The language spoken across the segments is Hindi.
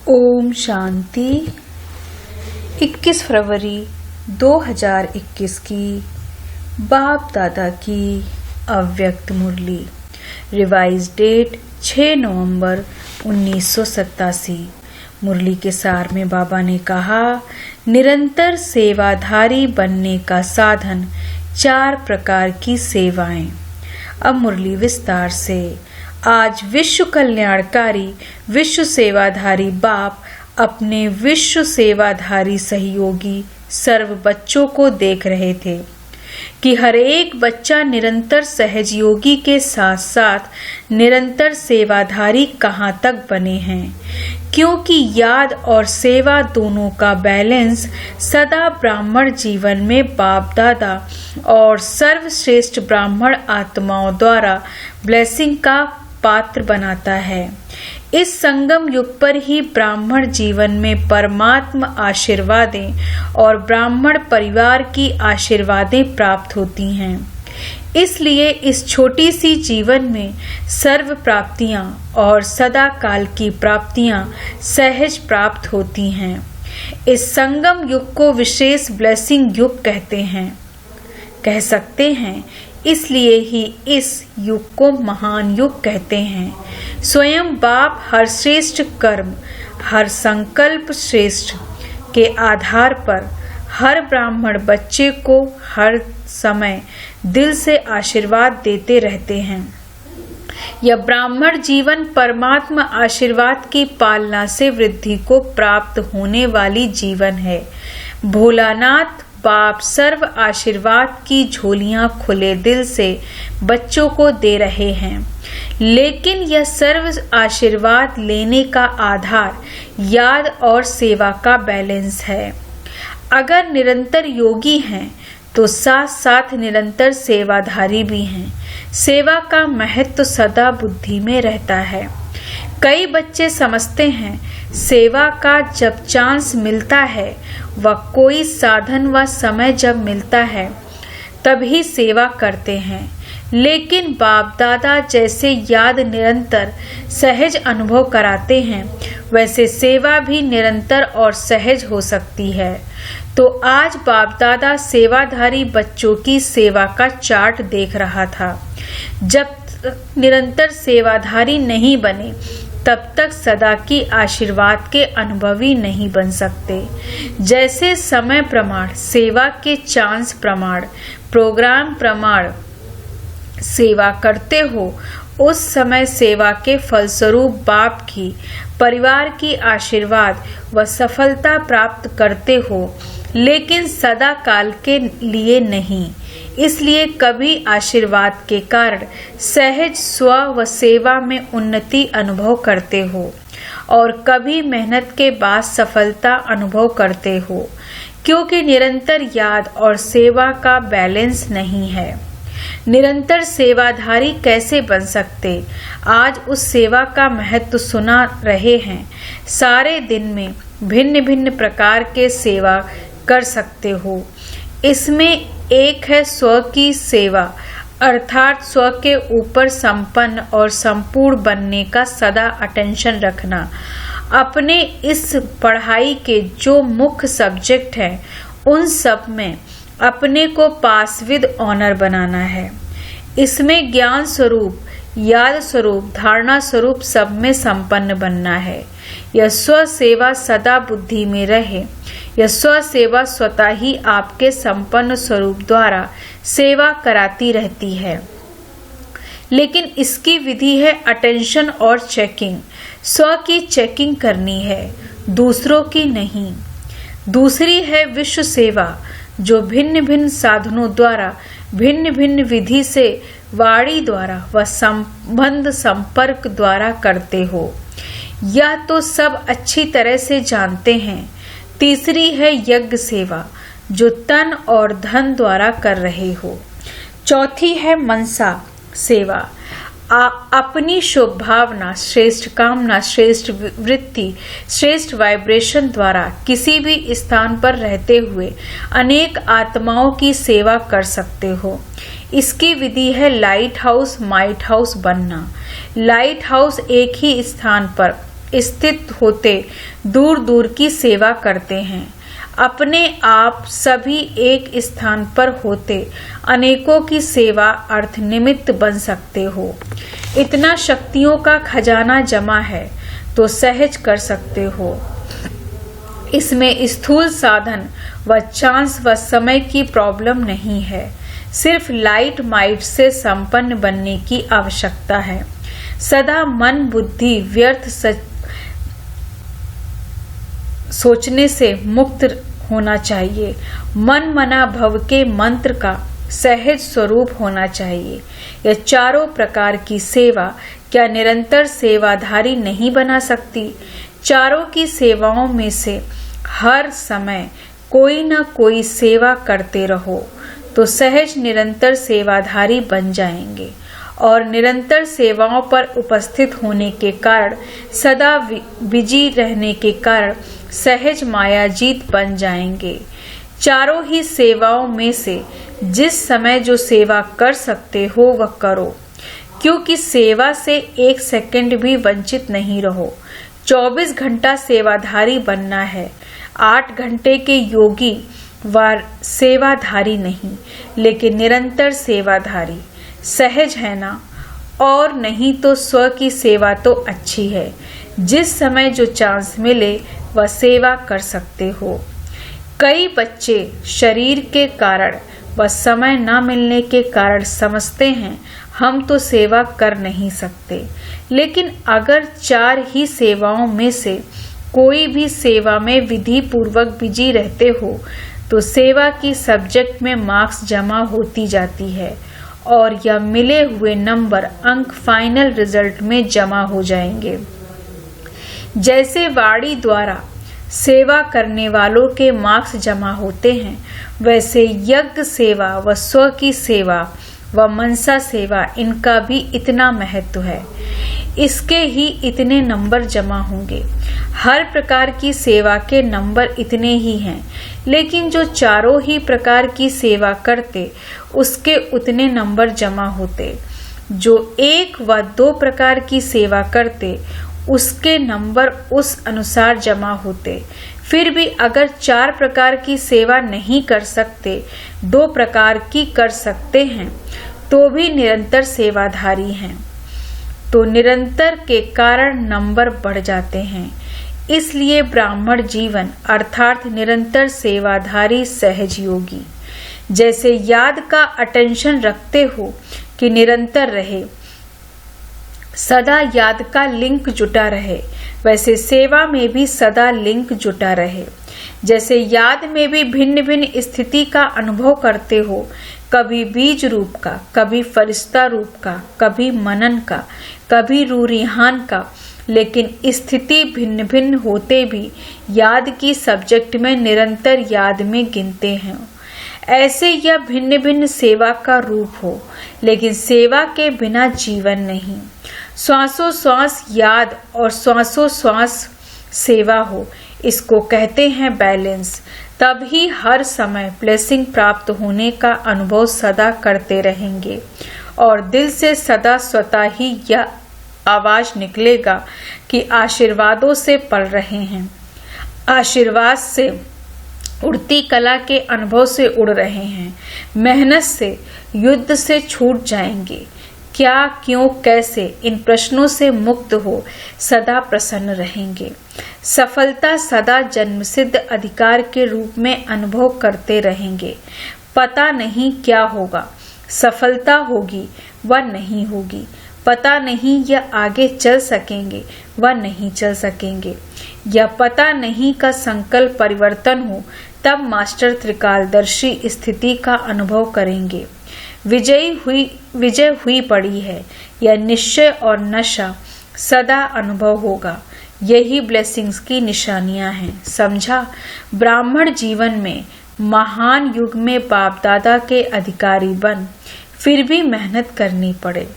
ओम शांति। 21 फरवरी 2021 की बाप दादा की अव्यक्त मुरली। रिवाइज डेट 6 नवंबर 1987। मुरली के सार में बाबा ने कहा, निरंतर सेवाधारी बनने का साधन 4 प्रकार की सेवाएं। अब मुरली विस्तार से। आज विश्व कल्याणकारी विश्व सेवाधारी बाप अपने विश्व सेवाधारी सहयोगी सर्व बच्चों को देख रहे थे कि हर एक बच्चा निरंतर सहयोगी के साथ साथ निरंतर सेवाधारी कहाँ तक बने हैं, क्योंकि याद और सेवा दोनों का बैलेंस सदा ब्राह्मण जीवन में बाप दादा और सर्वश्रेष्ठ ब्राह्मण आत्माओं द्वारा ब्लेसिंग का पात्र बनाता है। इस संगम युग पर ही ब्राह्मण जीवन में परमात्मा आशीर्वादें और ब्राह्मण परिवार की आशीर्वादें प्राप्त होती हैं। इसलिए इस छोटी सी जीवन में सर्व प्राप्तियां और सदा काल की प्राप्तियां सहज प्राप्त होती हैं। इस संगम युग को विशेष ब्लेसिंग युग कह सकते हैं। इसलिए ही इस युग को महान युग कहते हैं। स्वयं बाप हर श्रेष्ठ कर्म, हर संकल्प श्रेष्ठ के आधार पर हर ब्राह्मण बच्चे को हर समय दिल से आशीर्वाद देते रहते हैं। यह ब्राह्मण जीवन परमात्मा आशीर्वाद की पालना से वृद्धि को प्राप्त होने वाली जीवन है। भोलानाथ बाप सर्व आशीर्वाद की झोलियां खुले दिल से बच्चों को दे रहे हैं, लेकिन यह सर्व आशीर्वाद लेने का आधार याद और सेवा का बैलेंस है। अगर निरंतर योगी हैं तो साथ साथ निरंतर सेवाधारी भी हैं। सेवा का महत्व सदा बुद्धि में रहता है। कई बच्चे समझते हैं सेवा का जब चांस मिलता है व कोई साधन व समय जब मिलता है तभी सेवा करते हैं, लेकिन बाप दादा जैसे याद निरंतर सहज अनुभव कराते हैं वैसे सेवा भी निरंतर और सहज हो सकती है। तो आज बाप दादा सेवाधारी बच्चों की सेवा का चार्ट देख रहा था। जब निरंतर सेवाधारी नहीं बने तब तक सदा की आशीर्वाद के अनुभवी नहीं बन सकते। जैसे समय प्रमाण, सेवा के चांस प्रमाण, प्रोग्राम प्रमाण सेवा करते हो, उस समय सेवा के फलस्वरूप बाप की, परिवार की आशीर्वाद व सफलता प्राप्त करते हो, लेकिन सदा काल के लिए नहीं। इसलिए कभी आशीर्वाद के कारण सहज स्व व सेवा में उन्नति अनुभव करते हो और कभी मेहनत के बाद सफलता अनुभव करते हो, क्योंकि निरंतर याद और सेवा का बैलेंस नहीं है। निरंतर सेवाधारी कैसे बन सकते? आज उस सेवा का महत्व सुना रहे हैं। सारे दिन में भिन्न भिन्न प्रकार के सेवा कर सकते हो। इसमें एक है स्व की सेवा, अर्थात स्व के ऊपर संपन्न और संपूर्ण बनने का सदा अटेंशन रखना। अपने इस पढ़ाई के जो मुख्य सब्जेक्ट हैं उन सब में अपने को पास विद ऑनर बनाना है। इसमें ज्ञान स्वरूप, याद स्वरूप, धारणा स्वरूप सब में संपन्न बनना है। यह स्व सेवा सदा बुद्धि में रहे। यह स्व सेवा स्वतः ही आपके संपन्न स्वरूप द्वारा सेवा कराती रहती है, लेकिन इसकी विधि है अटेंशन और चेकिंग। स्व की चेकिंग करनी है, दूसरों की नहीं। दूसरी है विश्व सेवा, जो भिन्न भिन्न साधनों द्वारा, भिन्न भिन्न विधि से, वाणी द्वारा व संबंध संपर्क द्वारा करते हो। यह तो सब अच्छी तरह से जानते हैं। तीसरी है यज्ञ सेवा, जो तन और धन द्वारा कर रहे हो। चौथी है मनसा सेवा, अपनी शुभ भावना, श्रेष्ठ कामना, श्रेष्ठ वृत्ति, श्रेष्ठ वाइब्रेशन द्वारा किसी भी स्थान पर रहते हुए अनेक आत्माओं की सेवा कर सकते हो। इसकी विधि है लाइट हाउस, माइट हाउस बनना। लाइट हाउस एक ही स्थान पर स्थित होते दूर दूर की सेवा करते हैं। अपने आप सभी एक स्थान पर होते अनेकों की सेवा अर्थ निमित्त बन सकते हो। इतना शक्तियों का खजाना जमा है तो सहज कर सकते हो। इसमें स्थूल साधन व चांस व समय की प्रॉब्लम नहीं है। सिर्फ लाइट माइट से संपन्न बनने की आवश्यकता है। सदा मन बुद्धि व्यर्थ सोचने से मुक्त होना चाहिए। मन मना भव के मंत्र का सहज स्वरूप होना चाहिए। यह चारों प्रकार की सेवा क्या निरंतर सेवाधारी नहीं बना सकती? चारों की सेवाओं में से हर समय कोई न कोई सेवा करते रहो तो सहज निरंतर सेवाधारी बन जाएंगे और निरंतर सेवाओं पर उपस्थित होने के कारण, सदा बिजी रहने के कारण सहज मायाजीत बन जाएंगे। चारों ही सेवाओं में से जिस समय जो सेवा कर सकते हो वह करो, क्योंकि सेवा से एक सेकंड भी वंचित नहीं रहो। 24 घंटा सेवाधारी बनना है। 8 घंटे के योगी व सेवाधारी नहीं, लेकिन निरंतर सेवाधारी। सहज है ना? और नहीं तो स्व की सेवा तो अच्छी है। जिस समय जो चांस मिले वह सेवा कर सकते हो। कई बच्चे शरीर के कारण व समय न मिलने के कारण समझते हैं हम तो सेवा कर नहीं सकते। लेकिन अगर 4 ही सेवाओं में से कोई भी सेवा में विधि पूर्वक बिजी रहते हो तो सेवा की सब्जेक्ट में मार्क्स जमा होती जाती है और यह मिले हुए नंबर अंक फाइनल रिजल्ट में जमा हो जाएंगे। जैसे वाणी द्वारा सेवा करने वालों के मार्क्स जमा होते हैं, वैसे यज्ञ सेवा व स्व की सेवा व मनसा सेवा, इनका भी इतना महत्व है। इसके ही इतने नंबर जमा होंगे। हर प्रकार की सेवा के नंबर इतने ही हैं, लेकिन जो चारों ही प्रकार की सेवा करते उसके उतने नंबर जमा होते। जो 1 व 2 प्रकार की सेवा करते उसके नंबर उस अनुसार जमा होते। फिर भी अगर 4 प्रकार की सेवा नहीं कर सकते, 2 प्रकार की कर सकते हैं, तो भी निरंतर सेवाधारी हैं। तो निरंतर के कारण नंबर बढ़ जाते हैं। इसलिए ब्राह्मण जीवन अर्थात निरंतर सेवाधारी सहज योगी। जैसे याद का अटेंशन रखते हो कि निरंतर रहे, सदा याद का लिंक जुटा रहे, वैसे सेवा में भी सदा लिंक जुटा रहे। जैसे याद में भी भिन्न भिन्न स्थिति का अनुभव करते हो, कभी बीज रूप का, कभी फरिश्ता रूप का, कभी मनन का, कभी रूरिहान का, लेकिन स्थिति भिन्न भिन्न होते भी याद की सब्जेक्ट में निरंतर याद में गिनते हैं। ऐसे यह भिन्न भिन्न सेवा का रूप हो, लेकिन सेवा के बिना जीवन नहीं। श्वासों श्वास याद और श्वासों श्वास सेवा हो, इसको कहते हैं बैलेंस। तभी हर समय ब्लेसिंग प्राप्त होने का अनुभव सदा करते रहेंगे और दिल से सदा स्वतः ही यह आवाज निकलेगा कि आशीर्वादों से पल रहे हैं, आशीर्वाद से उड़ती कला के अनुभव से उड़ रहे हैं, मेहनत से युद्ध से छूट जाएंगे। क्या, क्यों, कैसे, इन प्रश्नों से मुक्त हो सदा प्रसन्न रहेंगे। सफलता सदा जन्मसिद्ध अधिकार के रूप में अनुभव करते रहेंगे। पता नहीं क्या होगा, सफलता होगी व नहीं होगी, पता नहीं यह आगे चल सकेंगे व नहीं चल सकेंगे, या पता नहीं का संकल्प परिवर्तन हो, तब मास्टर त्रिकालदर्शी स्थिति का अनुभव करेंगे। विजय हुई पड़ी है, यह निश्चय और नशा सदा अनुभव होगा। यही ब्लेसिंग्स की निशानियां हैं। समझा? ब्राह्मण जीवन में महान युग में बाप दादा के अधिकारी बन, फिर भी मेहनत करनी पड़े।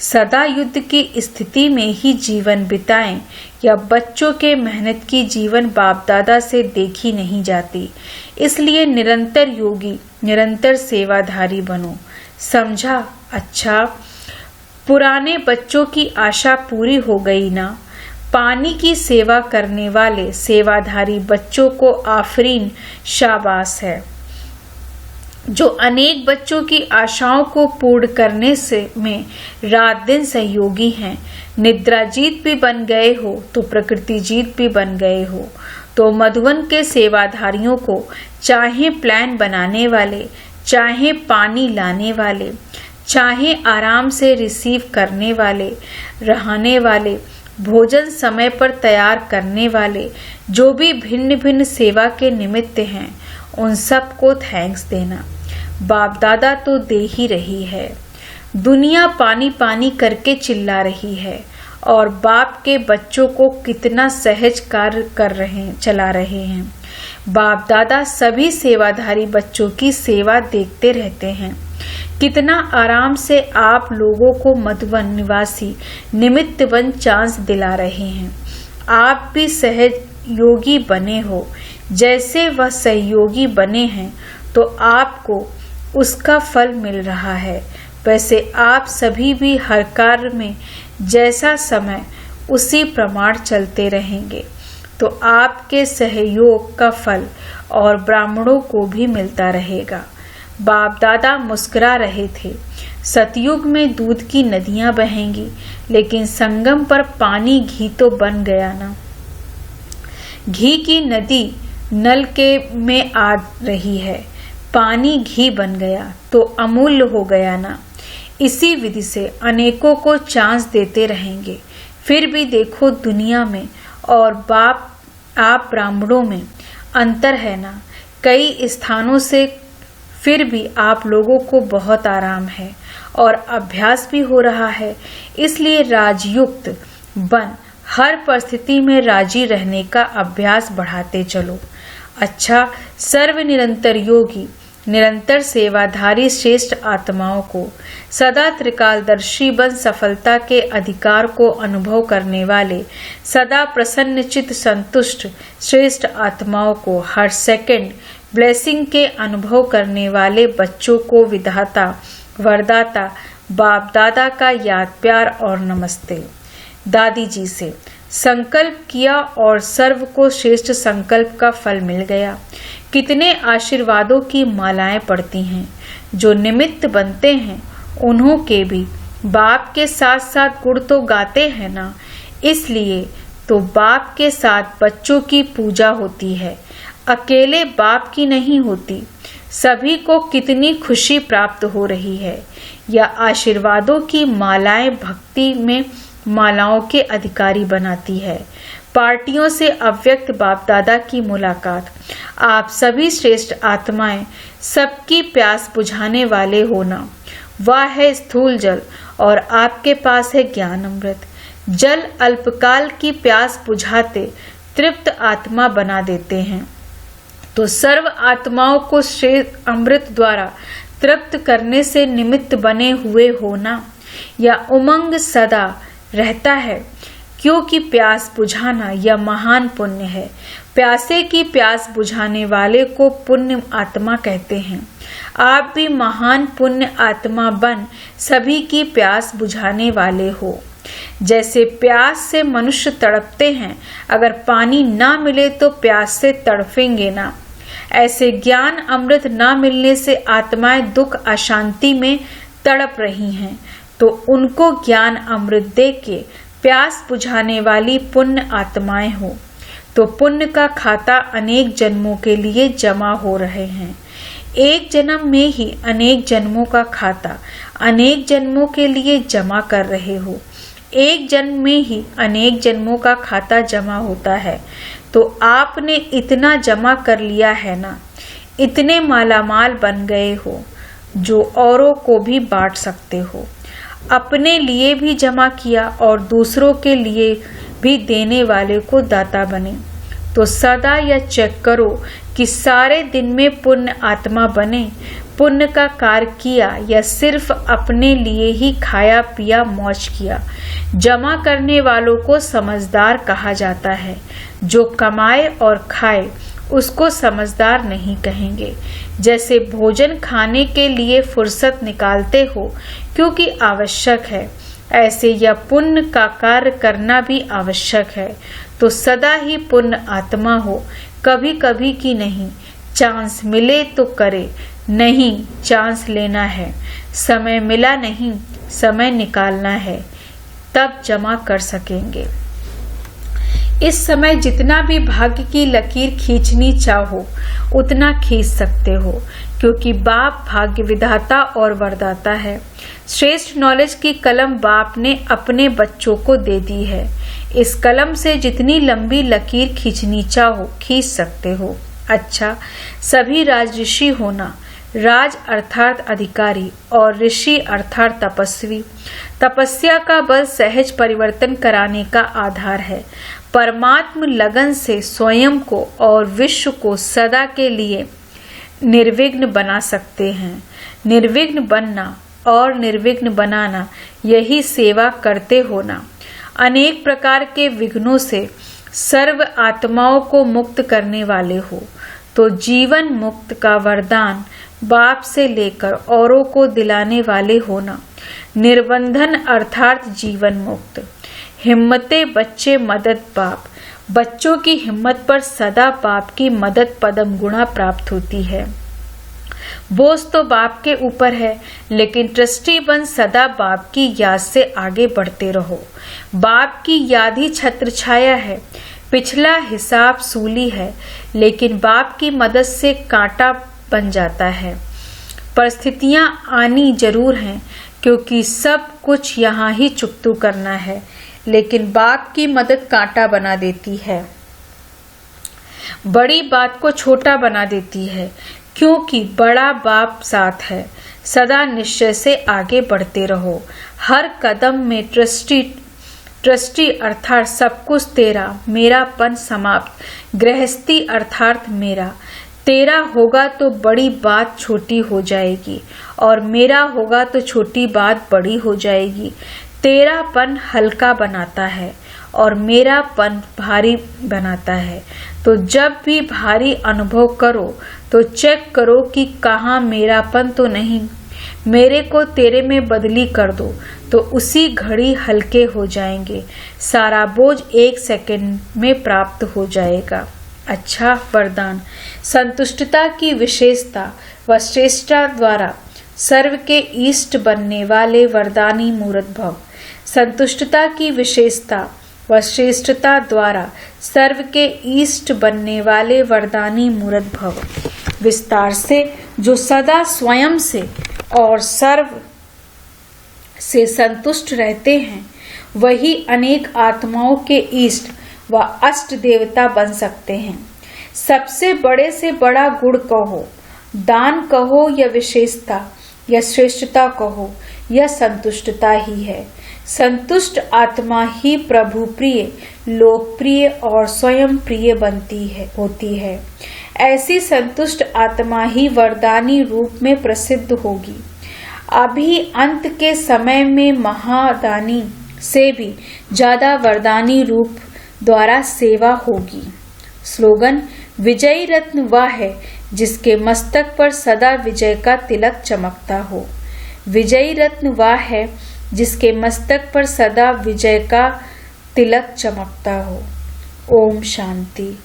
सदा युद्ध की स्थिति में ही जीवन बिताएं, या बच्चों के मेहनत की जीवन बाप दादा से देखी नहीं जाती। इसलिए निरंतर योगी, निरंतर सेवाधारी बनो। समझा? अच्छा, पुराने बच्चों की आशा पूरी हो गई ना? पानी की सेवा करने वाले सेवाधारी बच्चों को आफरीन शाबाश है, जो अनेक बच्चों की आशाओं को पूर्ण करने में रात दिन सहयोगी हैं। निद्रा जीत भी बन गए हो तो प्रकृति जीत भी बन गए हो। तो मधुवन के सेवाधारियों को चाहे प्लान बनाने वाले, चाहे पानी लाने वाले, चाहे आराम से रिसीव करने वाले, रहने वाले, भोजन समय पर तैयार करने वाले, जो भी भिन्न भिन्न सेवा के निमित्त हैं, उन सबको थैंक्स देना। बाप दादा तो दे ही रही है। दुनिया पानी पानी करके चिल्ला रही है और बाप के बच्चों को कितना सहज कार्य चला रहे हैं। बाप दादा सभी सेवाधारी बच्चों की सेवा देखते रहते हैं। कितना आराम से आप लोगों को मधुवन निवासी निमित्त वन चांस दिला रहे हैं। आप भी सहयोगी बने हो। जैसे वह सहयोगी बने हैं तो आपको उसका फल मिल रहा है, वैसे आप सभी भी हर कार्य में जैसा समय उसी प्रमाण चलते रहेंगे तो आपके सहयोग का फल और ब्राह्मणों को भी मिलता रहेगा। बाप दादा मुस्कुरा रहे थे। सतयुग में दूध की नदियां बहेंगी, लेकिन संगम पर पानी घी तो बन गया ना। घी की नदी नल के में आ रही है, पानी घी बन गया तो अमूल्य हो गया ना। इसी विधि से अनेकों को चांस देते रहेंगे। फिर भी देखो दुनिया में और आप ब्राह्मणों में अंतर है ना। कई स्थानों से फिर भी आप लोगों को बहुत आराम है और अभ्यास भी हो रहा है। इसलिए राजयुक्त बन हर परिस्थिति में राजी रहने का अभ्यास बढ़ाते चलो। अच्छा, सर्व निरंतर योगी, निरंतर सेवाधारी श्रेष्ठ आत्माओं को, सदा त्रिकालदर्शी बन सफलता के अधिकार को अनुभव करने वाले, सदा प्रसन्नचित संतुष्ट श्रेष्ठ आत्माओं को, हर सेकंड ब्लेसिंग के अनुभव करने वाले बच्चों को विधाता वरदाता बाप दादा का याद प्यार और नमस्ते। दादी जी से संकल्प किया और सर्व को श्रेष्ठ संकल्प का फल मिल गया। कितने आशीर्वादों की मालाएं पड़ती हैं। जो निमित्त बनते हैं उन्हों के भी बाप के साथ साथ गुण तो गाते हैं ना। इसलिए तो बाप के साथ बच्चों की पूजा होती है, अकेले बाप की नहीं होती। सभी को कितनी खुशी प्राप्त हो रही है। या आशीर्वादों की मालाएं भक्ति में मालाओं के अधिकारी बनाती है। पार्टियों से अव्यक्त बाप दादा की मुलाकात। आप सभी श्रेष्ठ आत्माएं सबकी प्यास बुझाने वाले होना। वह है स्थूल जल और आपके पास है ज्ञान अमृत। जल अल्पकाल की प्यास बुझाते तृप्त आत्मा बना देते हैं, तो सर्व आत्माओं को श्रेष्ठ अमृत द्वारा तृप्त करने से निमित्त बने हुए होना। या उमंग सदा रहता है, क्योंकि प्यास बुझाना यह महान पुण्य है। प्यासे की प्यास बुझाने वाले को पुण्य आत्मा कहते हैं। आप भी महान पुण्य आत्मा बन सभी की प्यास बुझाने वाले हो। जैसे प्यास से मनुष्य तड़पते हैं, अगर पानी ना मिले तो प्यास से तड़पेंगे ना। ऐसे ज्ञान अमृत ना मिलने से आत्माएं दुख अशांति में तड़प रही हैं, तो उनको ज्ञान अमृत दे के प्यास बुझाने वाली पुण्य आत्माएं हो। तो पुण्य का खाता अनेक जन्मों के लिए जमा हो रहे हैं। एक जन्म में ही अनेक जन्मों का खाता अनेक जन्मों के लिए जमा कर रहे हो। एक जन्म में ही अनेक जन्मों का खाता जमा होता है, तो आपने इतना जमा कर लिया है ना। इतने मालामाल बन गए हो जो औरों को भी बांट सकते हो। अपने लिए भी जमा किया और दूसरों के लिए भी देने वाले को दाता बने। तो सदा यह चेक करो कि सारे दिन में पुण्य आत्मा बने, पुण्य का कार्य किया या सिर्फ अपने लिए ही खाया पिया मौज किया। जमा करने वालों को समझदार कहा जाता है। जो कमाए और खाए उसको समझदार नहीं कहेंगे। जैसे भोजन खाने के लिए फुर्सत निकालते हो क्योंकि आवश्यक है, ऐसे यह पुण्य का कार्य करना भी आवश्यक है। तो सदा ही पुण्य आत्मा हो, कभी कभी की नहीं। चांस मिले तो करे, नहीं चांस लेना है। समय मिला नहीं, समय निकालना है, तब जमा कर सकेंगे। इस समय जितना भी भाग्य की लकीर खींचनी चाहो उतना खींच सकते हो, क्योंकि बाप भाग्य विधाता और वरदाता है। श्रेष्ठ नॉलेज की कलम बाप ने अपने बच्चों को दे दी है। इस कलम से जितनी लंबी लकीर खींचनी चाहो खींच सकते हो। अच्छा, सभी राजऋषि होना, राज अर्थात अधिकारी और ऋषि अर्थात तपस्वी। तपस्या का बल सहज परिवर्तन कराने का आधार है। परमात्म लगन से स्वयं को और विश्व को सदा के लिए निर्विघ्न बना सकते हैं। निर्विघ्न बनना और निर्विघ्न बनाना, यही सेवा करते होना। अनेक प्रकार के विघ्नों से सर्व आत्माओं को मुक्त करने वाले हो, तो जीवन मुक्त का वरदान बाप से लेकर औरों को दिलाने वाले होना। निर्बंधन अर्थात जीवन मुक्त। हिम्मते बच्चे मदद बाप। बच्चों की हिम्मत पर सदा बाप की मदद पदम गुणा प्राप्त होती है। बोझ तो बाप के ऊपर है, लेकिन ट्रस्टी बन सदा बाप की याद से आगे बढ़ते रहो। बाप की याद ही छत्र छाया है। पिछला हिसाब सूली है, लेकिन बाप की मदद से कांटा बन जाता है। परिस्थितियां आनी जरूर हैं, क्योंकि सब कुछ यहाँ ही चुकतू करना है, लेकिन बाप की मदद कांटा बना देती है, बड़ी बात को छोटा बना देती है, क्योंकि बड़ा बाप साथ है। सदा निश्चय से आगे बढ़ते रहो। हर कदम में ट्रस्टी अर्थात सब कुछ तेरा, मेरापन समाप्त। गृहस्थी अर्थात मेरा। तेरा होगा तो बड़ी बात छोटी हो जाएगी, और मेरा होगा तो छोटी बात बड़ी हो जाएगी। तेरापन हल्का बनाता है और मेरापन भारी बनाता है। तो जब भी भारी अनुभव करो तो चेक करो कि कहाँ मेरापन तो नहीं। मेरे को तेरे में बदली कर दो, तो उसी घड़ी हल्के हो जाएंगे। सारा बोझ 1 सेकंड में प्राप्त हो जाएगा। अच्छा वरदान। संतुष्टता की विशेषता व श्रेष्ठता द्वारा सर्व के इष्ट बनने वाले वरदानी मूर्त भव। संतुष्टता की विशेषता व श्रेष्ठता द्वारा सर्व के इष्ट बनने वाले वरदानी मूर्त भव। विस्तार से जो सदा स्वयं से और सर्व से संतुष्ट रहते हैं, वही अनेक आत्माओं के इष्ट व अष्ट देवता बन सकते हैं। सबसे बड़े से बड़ा गुण कहो, दान कहो या विशेषता या श्रेष्ठता कहो, यह संतुष्टता ही है। संतुष्ट आत्मा ही प्रभु प्रिय, लोकप्रिय और स्वयं प्रिय होती है। ऐसी संतुष्ट आत्मा ही वरदानी रूप में प्रसिद्ध होगी। अभी अंत के समय में महादानी से भी ज्यादा वरदानी रूप द्वारा सेवा होगी। स्लोगन। विजयी रत्न वह है जिसके मस्तक पर सदा विजय का तिलक चमकता हो। विजयी रत्न वह है जिसके मस्तक पर सदा विजय का तिलक चमकता हो। ओम शांति।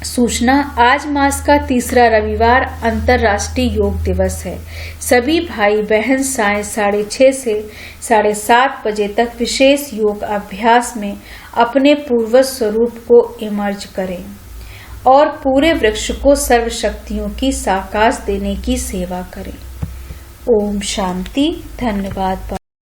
सूचना। आज मास का तीसरा रविवार अंतर्राष्ट्रीय योग दिवस है। सभी भाई बहन साय 6:30 से 7:30 बजे तक विशेष योग अभ्यास में अपने पूर्वज स्वरूप को इमर्ज करें और पूरे वृक्ष को सर्व शक्तियों की साकाश देने की सेवा करें। ओम शांति। धन्यवाद।